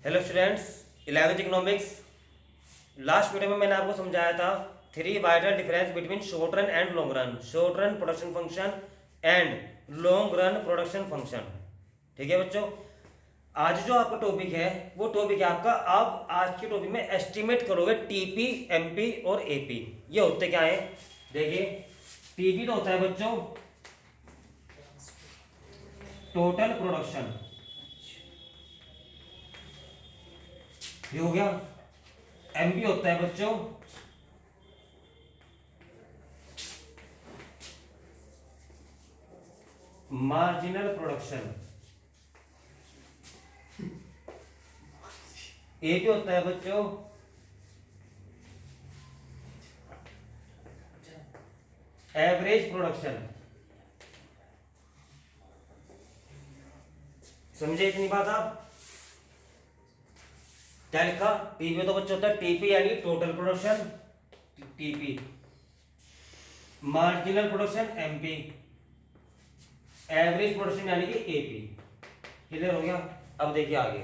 Hello students, 11th economics. Last video में मैंने आपको समझाया था 3 vital difference between short run and long run, short run production function and long run production function. ठीक है बच्चों, आज जो आपका टॉपिक है वो टॉपिक है आपका, आप आज के टॉपिक में एस्टिमेट करोगे टीपी, एमपी और एपी। ये होते क्या है देखिए, टीपी तो होता है बच्चों टोटल प्रोडक्शन, ये हो गया। एमपी होता है बच्चों मार्जिनल प्रोडक्शन। एपी होता है बच्चों एवरेज प्रोडक्शन। समझे इतनी बात आप? क्या लिखा? टीपी तो बच्चों होता है टीपी यानी total production, TP marginal production MP, average production यानी कि एपी। क्लियर हो गया? अब देखिए आगे,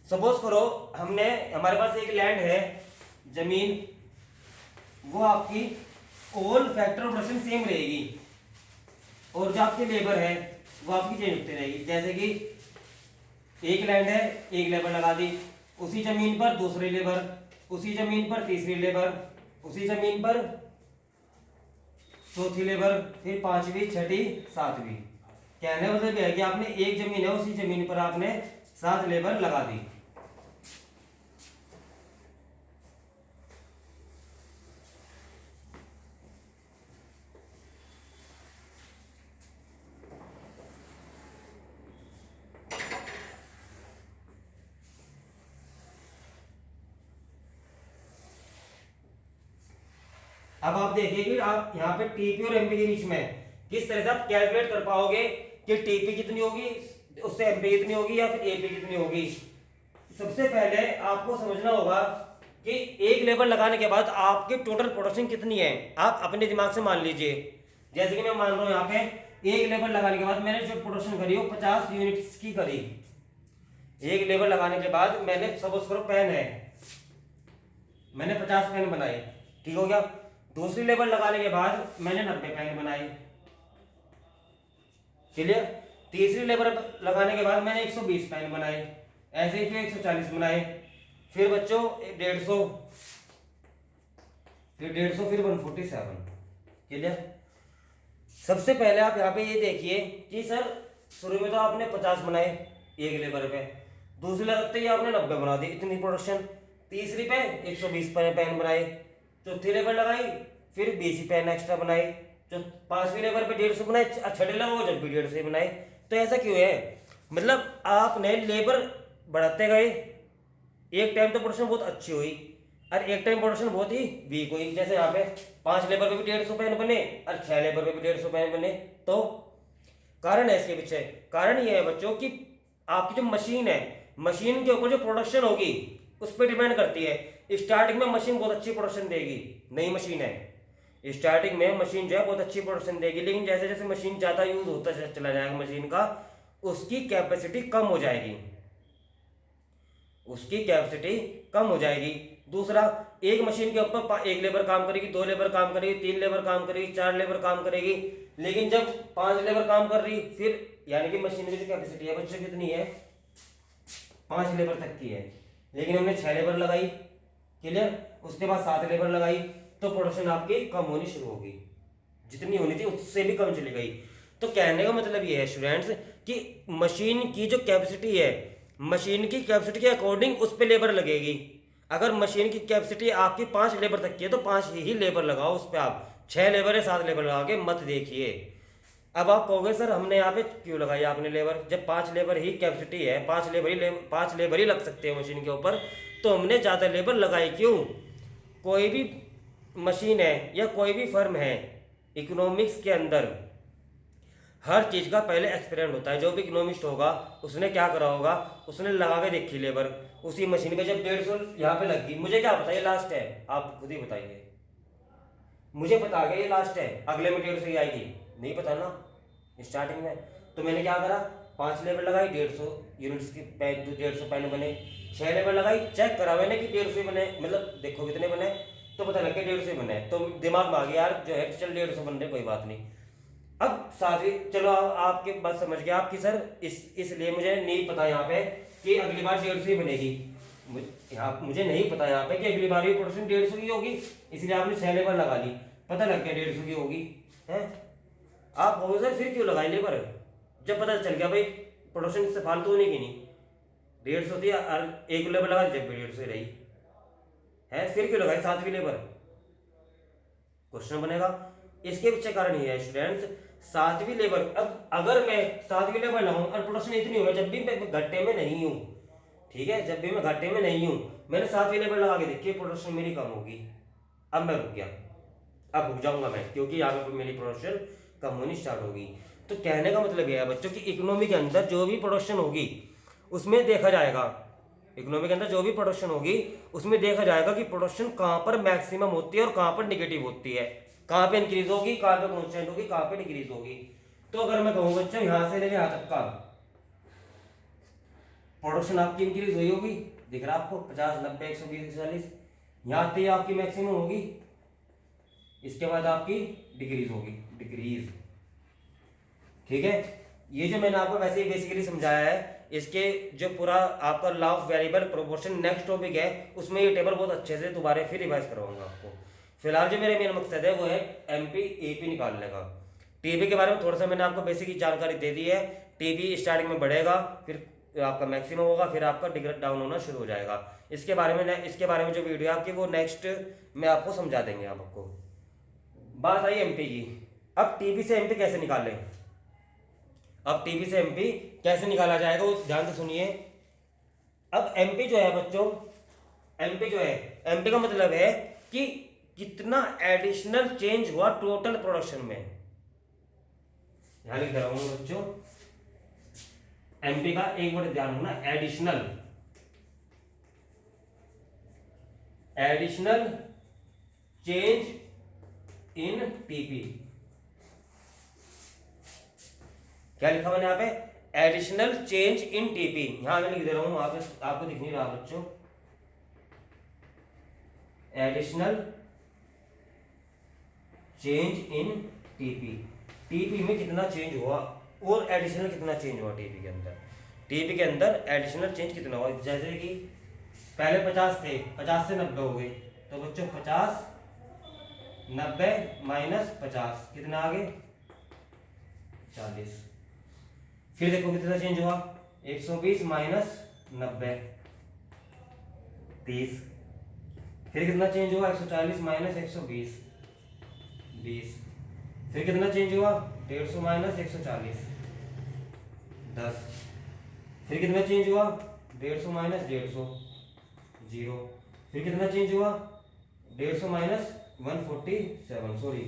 सपोज करो हमारे पास एक लैंड है, जमीन, वो आपकी all factor of production same रहेगी और जो आपकी लेबर है वो आपकी चेंज होती रहेगी। जैसे कि एक लैंड है, एक लेबर लगा दी, उसी जमीन पर दूसरी लेबर, उसी जमीन पर तीसरी लेबर, उसी जमीन पर चौथी लेबर, फिर पांचवी, छठी, सातवीं। कहने का मतलब यह है कि आपने एक जमीन है, उसी जमीन पर आपने 7 लेबर लगा दी। अब आप देखिए कि आप यहाँ पे टीपी और एमपी के बीच में किस तरह से आप कैलकुलेट कर पाओगे कि टीपी कितनी होगी, उससे एमपी कितनी होगी या फिर एपी कितनी होगी। सबसे पहले आपको समझना होगा कि एक लेबर लगाने के बाद आपकी टोटल प्रोडक्शन कितनी है। आप अपने दिमाग से मान लीजिए, जैसे कि मैं मान रहा हूँ यहाँ पे एक लेबर लगाने के बाद मैंने जो प्रोडक्शन करी वो 50 यूनिट्स की करी। एक लेबर लगाने के बाद मैंने सपोज करो पेन है, मैंने 50 पेन बनाए, ठीक हो गया। दूसरी लेबर लगाने के बाद मैंने 90 पेन बनाए, क्लियर। तीसरी लेबर लगाने के बाद मैंने 120 पेन बनाए, ऐसे ही फिर 140 बनाए, फिर बच्चों 150, फिर 150, फिर 147, क्लियर। सबसे पहले आप यहाँ पे ये देखिए कि सर शुरू में तो आपने 50 बनाए एक लेबर पे, दूसरी लगते ही आपने 90 बना दी, इतनी प्रोडक्शन। तीसरी पे 120 पेन बनाए, चौथी लेबर लगाई, फिर 20 पेन एक्स्ट्रा बनाए, जो पांचवी लेबर पे 150 बनाए, छठे लगाओ जब भी 150 बनाए। तो ऐसा क्यों है? मतलब आपने लेबर बढ़ाते गए, एक टाइम तो प्रोडक्शन बहुत अच्छी हुई और एक टाइम प्रोडक्शन बहुत ही वीक हुई। जैसे यहाँ पे 5 लेबर पे भी 150 पेन बने और 6 लेबर पे भी 150 पेन बने। तो कारण है इसके पीछे, कारण ये है बच्चों कि आपकी जो मशीन है, मशीन के ऊपर जो प्रोडक्शन होगी उस पर डिपेंड करती है। स्टार्टिंग में मशीन बहुत अच्छी प्रोडक्शन देगी, नई मशीन है, स्टार्टिंग में मशीन जो है बहुत अच्छी प्रोडक्शन देगी, लेकिन जैसे जैसे मशीन ज़्यादा यूज होता चला जाएगा मशीन का, उसकी कैपेसिटी कम हो जाएगी, उसकी कैपेसिटी कम हो जाएगी। दूसरा, एक मशीन के ऊपर एक लेबर काम करेगी, 2 लेबर काम करेगी, 3 लेबर काम करेगी, 4 लेबर काम करेगी, लेकिन जब 5 लेबर काम कर रही, फिर यानी कि मशीन की जो कैपेसिटी है बच्चों कितनी है, 5 लेबर तक की है, लेकिन हमने 6 लेबर लगाई, क्लियर। उसके बाद 7 लेबर लगाई, तो प्रोडक्शन आपकी कम होनी शुरू होगी, जितनी होनी थी उससे भी कम चली गई। तो कहने का मतलब ये है स्टूडेंट्स कि मशीन की जो कैपेसिटी है, मशीन की कैपेसिटी के अकॉर्डिंग उस पर लेबर लगेगी। अगर मशीन की कैपेसिटी आपकी 5 लेबर तक की है तो 5 ही लेबर लगाओ उस पर, आप 6 लेबर या 7 लेबर लगा के मत देखिए। अब आप कहोगे सर हमने यहाँ पे क्यों लगाई आपने लेबर, जब 5 लेबर ही कैपेसिटी है, 5 लेबर ही लग सकते हैं मशीन के ऊपर, तो हमने ज़्यादा लेबर लगाई क्यों? कोई भी मशीन है या कोई भी फर्म है, इकोनॉमिक्स के अंदर हर चीज़ का पहले एक्सपेरिमेंट होता है। जो भी इकोनॉमिस्ट होगा उसने क्या करा होगा, उसने लगा के देखी लेबर उसी मशीन पे, जब 150 यहाँ पे लग गई, मुझे क्या पता ये लास्ट है, आप खुद ही बताइए, मुझे पता गया ये लास्ट है, अगले में 150 ही आएगी, नहीं पता ना स्टार्टिंग में। तो मैंने क्या करा, 5 लेबर लगाई 150 यूनिट्स की पेन, 150 पेन बने। 6 लेबर लगाई, चेक करा मैंने कि 150 बने, मतलब देखो कितने बने, तो पता लग गया 150 बने। तो दिमाग में आ गया यार जो है चल 150 बन रहे, कोई बात नहीं। अब साथी चलो आपकी बात समझ गया आपकी सर, इसलिए मुझे नहीं पता यहाँ पे कि अगली बार 150 ही बनेगी। मुझे नहीं पता यहाँ पे कि अगली बार भी प्रोडक्शन 150 की होगी, इसलिए आपने 6 लेबर लगा ली, पता लग गया 150 की होगी है। आप कहोगे सर फिर क्यों लगाई लेबर, जब पता चल गया भाई प्रोडक्शन इससे फालतू होने की नहीं, 150 थी और एक लेबर लगा दी, जब भी 150 रही है, फिर क्यों लगाई 7वीं लेबर, क्वेश्चन बनेगा। इसके पीछे कारण ये है स्टूडेंट्स, 7वीं लेबर, अब अगर मैं 7वीं लेबर लगाऊं और प्रोडक्शन इतनी होगा, जब भी मैं घट्टे में नहीं हूं, ठीक है, जब भी मैं घाटे में नहीं हूं, मैंने 7वीं लेबर लगा के देखी, प्रोडक्शन मेरी कम होगी, अब मैं रुक गया, अब रुक जाऊंगा मैं, क्योंकि यहाँ पे मेरी प्रोडक्शन कम होनी स्टार्ट होगी। तो कहने का मतलब यह है बच्चों की इकोनॉमी के अंदर जो भी प्रोडक्शन होगी उसमें देखा जाएगा, इकोनॉमी के अंदर जो भी प्रोडक्शन होगी उसमें देखा जाएगा कि प्रोडक्शन कहाँ पर मैक्सिमम होती है और कहाँ पर निगेटिव होती है, कहाँ पे इंक्रीज होगी, कहाँ पे कॉन्स्टेंट होगी, कहाँ पे डिक्रीज होगी। तो अगर मैं कहूँ बच्चों यहाँ से लेके यहाँ तक का प्रोडक्शन आपकी इंक्रीज हुई होगी, दिख रहा है आपको 50, 90, 120, 140, यहाँ तक आपकी मैक्सिमम होगी, इसके बाद आपकी डिक्रीज होगी, डिक्रीज, ठीक है। ये जो मैंने आपको वैसे ही बेसिकली समझाया है, इसके जो पूरा आपका law of variable proportion next topic है, उसमें ये टेबल बहुत अच्छे से दोबारा फिर रिवाइज करवाऊंगा आपको। फिलहाल जो मेरा मेन मकसद है वो है एमपी एपी निकालने का। टीपी के बारे में थोड़ा सा मैंने आपको बेसिक जानकारी दे दी है, टीपी स्टार्टिंग में बढ़ेगा, फिर आपका मैक्सिमम होगा, फिर आपका डिग्रेड डाउन होना शुरू हो जाएगा। इसके बारे में जो वीडियो है आपकी वो नेक्स्ट में आपको समझा देंगे आपको। बात आई एमपी की, अब टीपी से एमपी कैसे निकालें, अब टीपी से एमपी कैसे निकाला जाएगा वो ध्यान से सुनिए। अब एमपी जो है बच्चों, एमपी जो है, एमपी का मतलब है कि कितना एडिशनल चेंज हुआ टोटल प्रोडक्शन में, यहां लिख रहा हूं बच्चों, एमपी का एक वर्ड ध्यान रखना, additional, additional change in TP. क्या लिखा मैंने यहाँ पे, एडिशनल चेंज इन टीपी, यहां मैं लिख दे रहा हूं, आपको दिख नहीं रहा बच्चों, additional change in TP, TP में कितना चेंज हुआ और एडिशनल कितना चेंज हुआ टीपी के अंदर, टीपी के अंदर एडिशनल चेंज कितना हुआ। जैसे कि पहले 50 थे, 50 से 90 हो गए, तो बच्चों 50 90 माइनस 50 कितना आ गए 40। फिर देखो कितना चेंज हुआ, 120 माइनस 90 30। फिर कितना चेंज हुआ, 140 माइनस 120 20। फिर कितना चेंज हुआ, 150 माइनस 140 10। फिर कितना चेंज हुआ, 150 माइनस 150 0। फिर कितना चेंज हुआ, 150 माइनस 147, सॉरी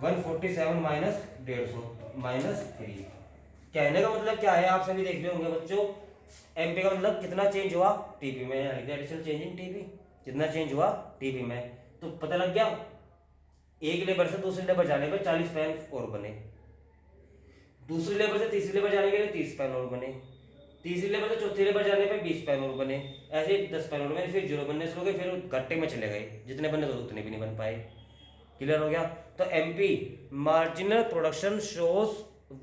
147 माइनस 150 माइनस 3। कहने का मतलब क्या है, आप सभी देख रहे होंगे बच्चों, एमपी का मतलब कितना चेंज हुआ टीपी में, एडिशनल चेंज इन टीपी, कितना चेंज हुआ टीपी में। तो पता लग गया, एक लेबर से दूसरी लेबर जाने पर 40 पैन और बने, दूसरी लेबर से तीसरी लेबर जाने के लिए 30 पैन और बने, तीसरी लेबर से चौथी लेबर जाने पर 20 पैन और बने, ऐसे 10 पैन और बने, फिर 0 बनने शुरू हो गए, फिर घट्टे में चले गए, जितने बनने तो उतने भी नहीं बन पाए। क्लियर हो गया। तो MP marginal production shows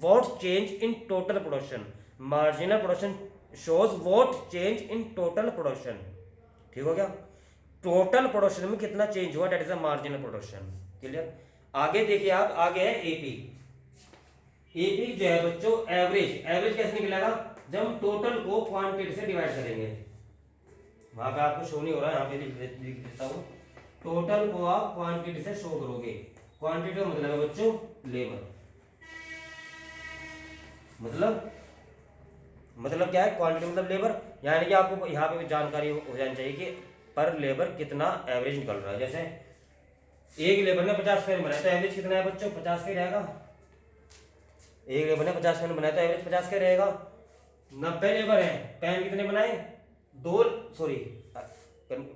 what change in total production, marginal production shows what change in total production, ठीक हो गया। टोटल प्रोडक्शन में कितना चेंज हुआ, that is a marginal production. Clear. आगे देखिए आप, आगे है एपी। एपी जो है बच्चों एवरेज, एवरेज कैसे निकलेगा, जब हम टोटल को क्वांटिटी से डिवाइड करेंगे, वहां पे आपको शो नहीं हो रहा है, यहाँ पे लिख देता हूं, टोटल को आप क्वांटिटी से शो करोगे, क्वांटिटी का मतलब है बच्चों लेबर, मतलब क्या है, क्वांटिटी मतलब लेबर, यानी कि आपको यहाँ पे जानकारी हो जानी चाहिए कि पर लेबर कितना एवरेज निकल रहा है। जैसे एक लेबर ने 50 पेन बनाया तो एवरेज कितना है बच्चों, 50 का रहेगा। एक लेबर ने 50 पेन बनाया तो एवरेज 50 का रहेगा। 90 लेबर है, पेन कितने बनाए,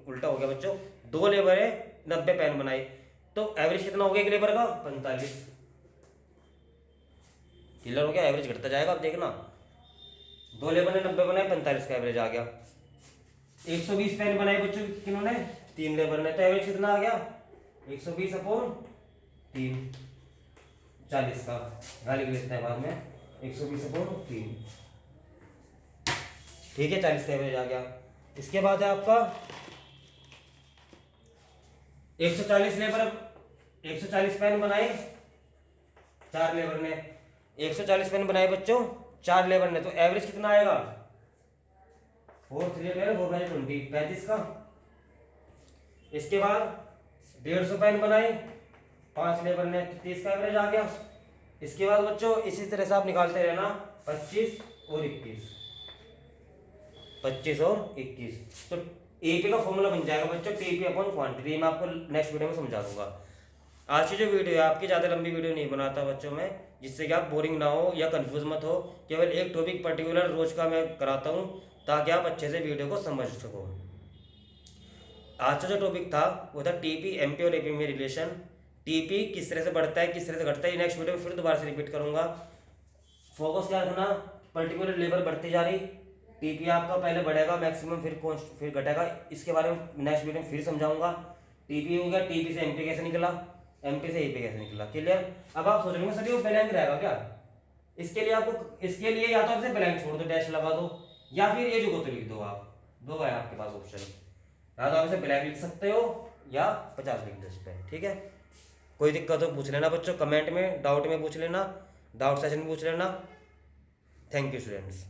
उल्टा हो गया बच्चों, 2 लेबर है 90 पेन बनाए, तो एवरेज कितना हो गया एक लेबर का, 45। क्लियर हो गया, एवरेज घटता जाएगा, अब देखना 2 लेबर ने 90 बनाए, 45 का एवरेज आ गया। 120 पेन बनाए बच्चों किन्होंने, 3 लेबर ने, तो एवरेज कितना आ गया 120 अपॉन 3, 40 का, गाली लिखते हैं बाद में, 120 अपॉन 3, ठीक है, 40 का एवरेज आ गया। इसके बाद है आपका 140 लेबर, 140 पेन बनाए 4 लेबर ने, 140 पेन बनाए बच्चों 4 लेबर ने, तो एवरेज कितना आएगा 4 3 4 20, 35 का। इसके बाद 150 पेन बनाए 5 लेबर ने, 30 का एवरेज आ गया। इसके बाद बच्चों इसी तरह से आप निकालते रहना, 25 और 21, 25 और 21, तो एपी का फॉर्मूला बन जाएगा बच्चों, टीपी अपॉन क्वांटिटी। मैं आपको नेक्स्ट वीडियो में समझा दूंगा। आज की जो वीडियो है आपकी ज़्यादा लंबी वीडियो नहीं बनाता बच्चों में, जिससे कि आप बोरिंग ना हो या कंफ्यूज मत हो, केवल एक टॉपिक पर्टिकुलर रोज का मैं कराता हूँ ताकि आप अच्छे से वीडियो को समझ सको। आज का जो टॉपिक था वो था टीपी, एमपी और एपी में रिलेशन। टीपी किस तरह से बढ़ता है, किस तरह से घटता है, नेक्स्ट वीडियो में फिर दोबारा से रिपीट करूंगा। फोकस क्या रखना, पर्टिकुलर लेवल बढ़ती जा रही, टीपी आपका पहले बढ़ेगा मैक्सिमम, फिर घटेगा, इसके बारे में नेक्स्ट वीडियो में फिर समझाऊंगा। टीपी हो गया, टीपी से एमपी कैसे निकला, एमपी से एपी कैसे निकला, क्लियर। अब आप सोच रहे होंगे सर वो ब्लैंक रहेगा क्या, इसके लिए आपको, इसके लिए या तो आपसे ब्लैंक छोड़ दो, डैश लगा दो, या फिर ये जो तो लिख दो आप, दो है आपके पास ऑप्शन, या तो आप इसे ब्लैंक लिख सकते हो या 50 लिख दो इस पर, ठीक है। कोई दिक्कत हो पूछ लेना बच्चों, कमेंट में डाउट में पूछ लेना, डाउट सेशन में पूछ लेना। Thank you students.